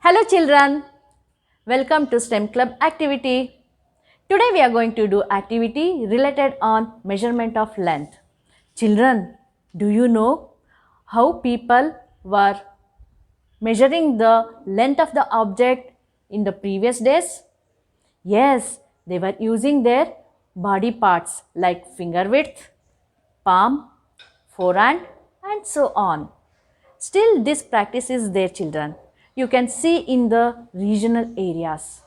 Hello children, welcome to STEM Club activity. Today we are going to do activity related on measurement of length. Children, do you know how people were measuring the length of the object in the previous days? Yes, they were using their body parts like finger width, palm, forehand and so on. Still, this practice is there, children. You can see in the regional areas.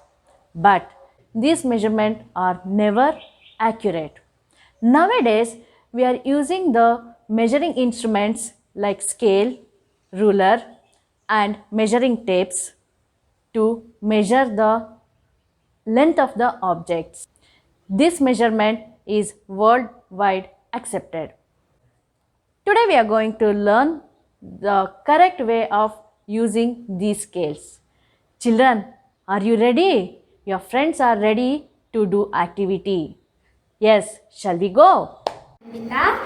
But these measurements are never accurate. Nowadays, we are using the measuring instruments like scale, ruler, and measuring tapes to measure the length of the objects. This measurement is worldwide accepted. Today we are going to learn the correct way of using these scales. Children, are you ready? Your friends are ready to do activity. Yes, shall we go? Nita.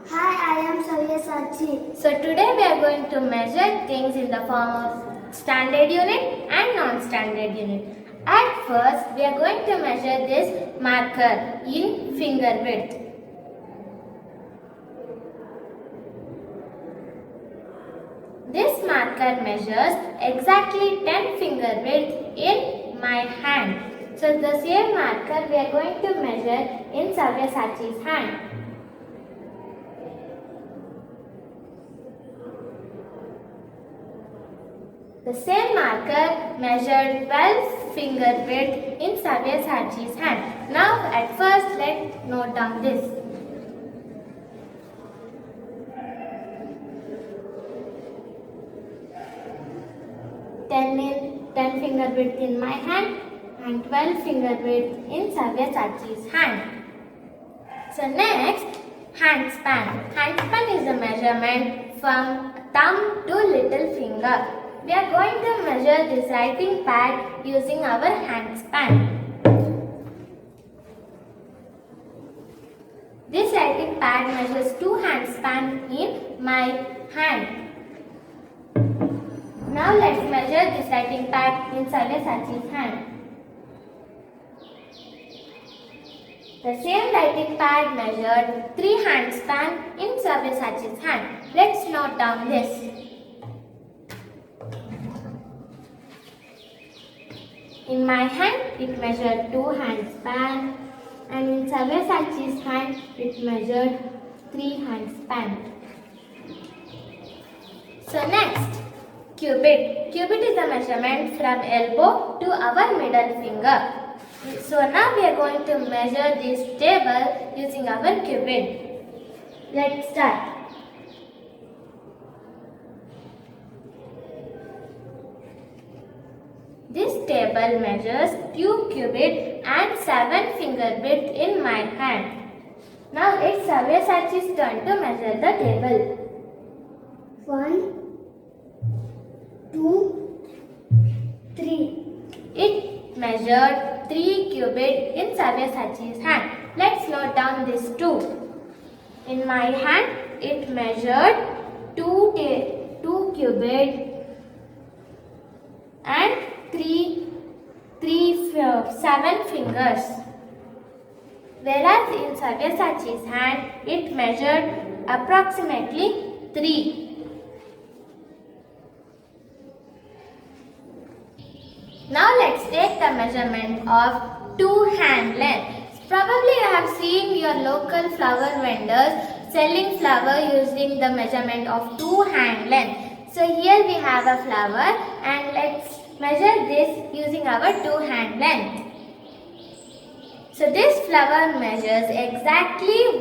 Hi, I am Sabyasachi. So today we are going to measure things in the form of standard unit and non-standard unit. At first, we are going to measure this marker in finger width. This marker measures exactly 10 finger width in my hand. So the same marker we are going to measure in Sabyasachi's hand. The same marker measured 12 finger width in Sabyasachi's hand. Now at first let's note down this. Ten finger width in my hand and 12 finger width in Sabyasachi's hand. So next, hand span. Hand span is the measurement from thumb to little finger. We are going to measure this writing pad using our hand span. This writing pad measures 2 hand span in my hand. Now let's measure this writing pad in Sabyasachi's hand. The same writing pad measured 3 hand span in Sabyasachi's hand. Let's note down this. In my hand, it measured 2 hand span, and in Sabyasachi's hand, it measured 3 hand span. So next, cubit. Cubit is the measurement from elbow to our middle finger. So now we are going to measure this table using our cubit. Let's start. This table measures 2 cubit and 7 finger width in my hand. Now it's Sabyasachi's turn to measure the table. 1, 2, 3. It measured 3 cubit in Sabyasachi's hand. Let's note down this 2. In my hand, it measured 2 cubit and 7 fingers. Whereas in Sabyasachi's hand, it measured approximately 3. Now let's take the measurement of 2 hand lengths. Probably you have seen your local flower vendors selling flower using the measurement of 2 hand lengths. So here we have a flower and let's measure this using our 2 hand length. So this flower measures exactly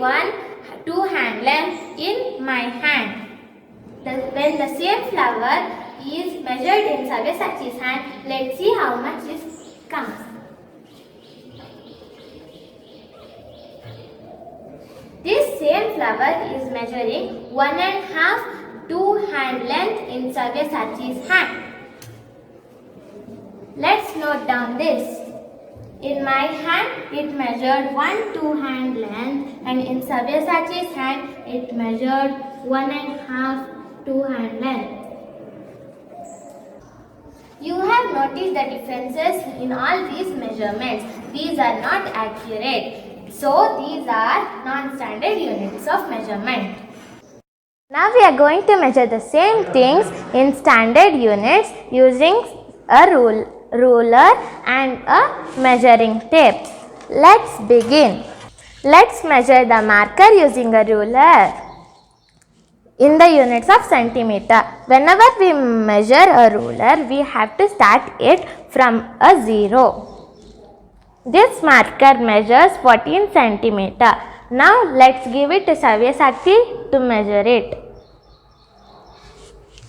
2 hand length in my hand. When the same flower is measured in Sabyasachi's hand, let's see how much it comes. This same flower is measuring 1.5 2 hand length in Sabyasachi's hand. Let's note down this. In my hand, it measured 2 hand length, and in Sabyasachi's hand, it measured 1.5 2 hand length. You have notice the differences in all these measurements. These are not accurate. So these are non-standard units of measurement. Now we are going to measure the same things in standard units using a ruler and a measuring tape. Let's begin. Let's measure the marker using a ruler in the units of centimeter. Whenever we measure a ruler, we have to start it from a 0. This marker measures 14 centimeter. Now let's give it to Savyasati to measure it.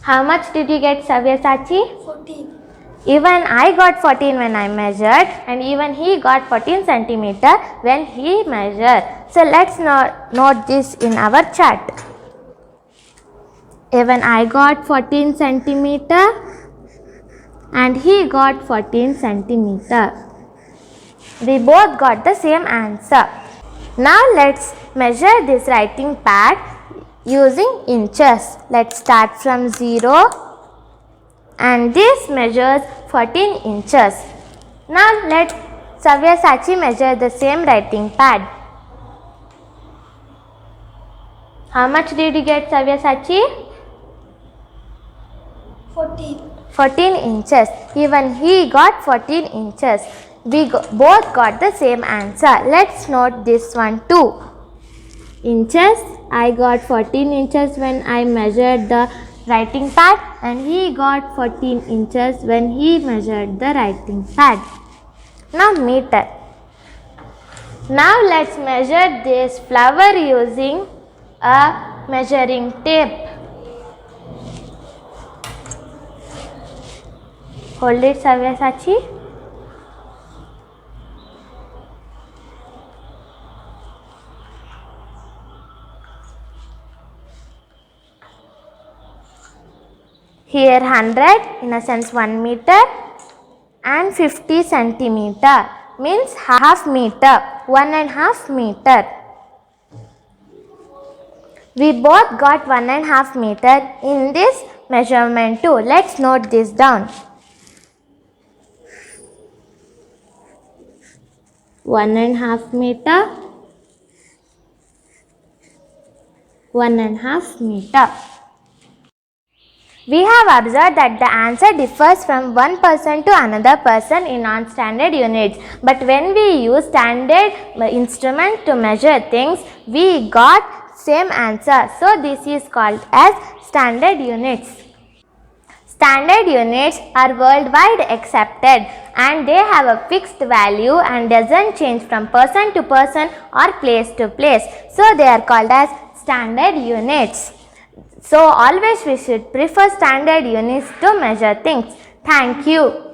How much did you get, Savyasati? 14. Even I got 14 when I measured, and even he got 14 centimeter when he measured. So let's note this in our chart. Even I got 14 centimeter and he got 14 centimeter. We both got the same answer. Now let's measure this writing pad using inches. Let's start from 0 and this measures 14 inches. Now let Savyasati measure the same writing pad. How much did you get, Savyasati? 14. 14 inches. Even he got 14 inches. We both got the same answer. Let's note this one too. Inches. I got 14 inches when I measured the writing pad, and he got 14 inches when he measured the writing pad. Now meter. Now let's measure this flower using a measuring tape. Hold it, Savyasati. Here 100, in a sense 1 meter, and 50 centimeter means half meter, 1.5 meter. We both got 1.5 meter in this measurement too. Let's note this down. 1.5 meter, 1.5 meter. We have observed that the answer differs from one person to another person in non-standard units. But when we use standard instrument to measure things, we got same answer. So this is called as standard units. Standard units are worldwide accepted and they have a fixed value and doesn't change from person to person or place to place. So they are called as standard units. So always we should prefer standard units to measure things. Thank you.